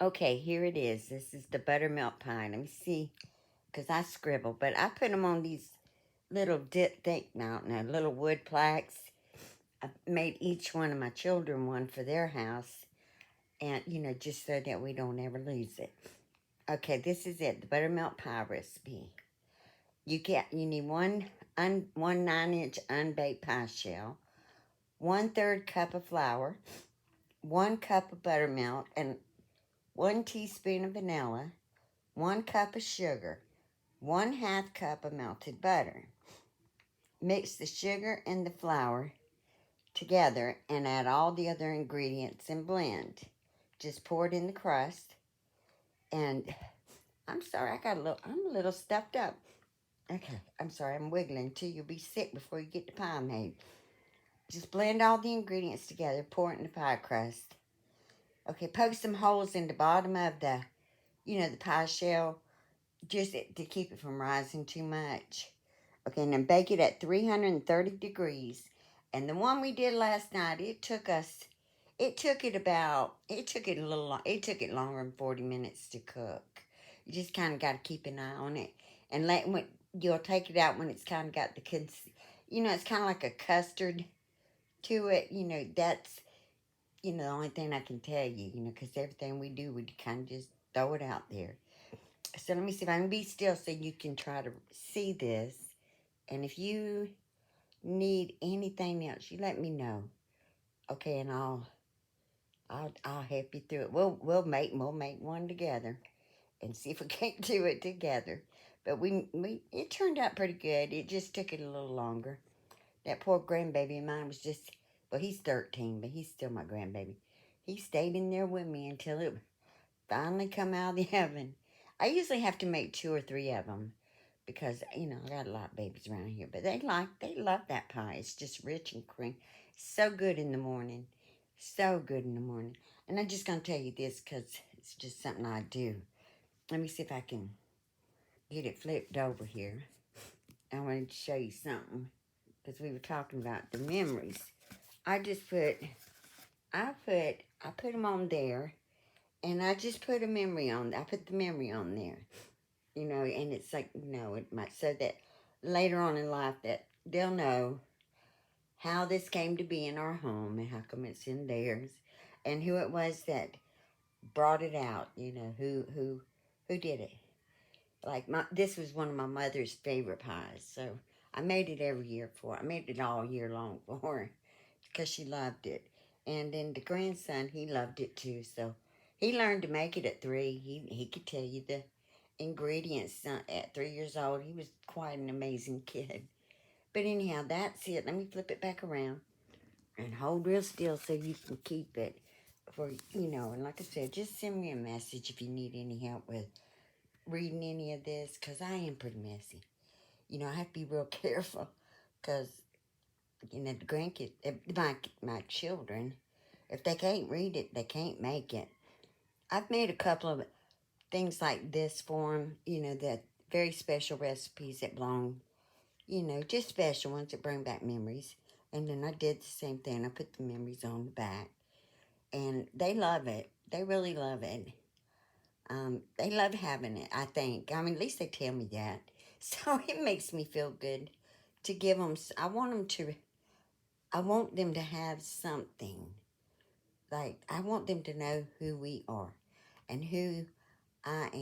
Okay, here it is. This is the buttermilk pie. Let me see, because I scribble, but I put them on these little little wood plaques. I made each one of my children one for their house, and, just so that we don't ever lose it. Okay, this is it, the buttermilk pie recipe. You need one 9-inch unbaked pie shell, 1/3 cup of flour, 1 cup of buttermilk, and 1 teaspoon of vanilla, 1 cup of sugar, 1/2 cup of melted butter. Mix the sugar and the flour together and add all the other ingredients and blend. Just pour it in the crust. And I'm sorry, I'm a little stuffed up. Okay, I'm sorry, I'm wiggling too. You'll be sick before you get the pie made. Just blend all the ingredients together, pour it in the pie crust. Okay, poke some holes in the bottom of the pie shell, just to keep it from rising too much. Okay, and then bake it at 330 degrees. And the one we did last night, it took it longer than 40 minutes to cook. You just kind of got to keep an eye on it. And you'll take it out when it's kind of got it's kind of like a custard to it. That's, the only thing I can tell you, because everything we do, we kind of just throw it out there. So let me see if I can be still so you can try to see this. And if you need anything else, you let me know. Okay, and I'll help you through it. We'll make one together and see if we can't do it together. But it turned out pretty good. It just took it a little longer. That poor grandbaby of mine was he's 13, but he's still my grandbaby. He stayed in there with me until it finally come out of the oven. I usually have to make 2 or 3 of them because, I got a lot of babies around here. But they love that pie. It's just rich and creamy. So good in the morning. So good in the morning. And I'm just going to tell you this because it's just something I do. Let me see if I can get it flipped over here. I wanted to show you something because we were talking about the memories. I put them on there, and I just put a memory on. I put the memory on there, and it's like, it might, so that later on in life that they'll know how this came to be in our home and how come it's in theirs, and who it was that brought it out. Who did it. Like this was one of my mother's favorite pies, so I made it every year for her. I made it all year long for her because she loved it. And then the grandson, he loved it too, so he learned to make it at 3. He could tell you the ingredients at 3 years old. He was quite an amazing kid. But anyhow, that's it. Let me flip it back around and hold real still so you can keep it and like I said, just send me a message if you need any help with reading any of this, because I am pretty messy. I have to be real careful because, the grandkids, my children, if they can't read it, they can't make it. I've made a couple of things like this for them, that very special recipes that belong, just special ones that bring back memories. And then I did the same thing. I put the memories on the back. And they love it. They really love it. They love having it, I think. I mean, at least they tell me that. So it makes me feel good to give them. I want them to have something. Like, I want them to know who we are and who I am.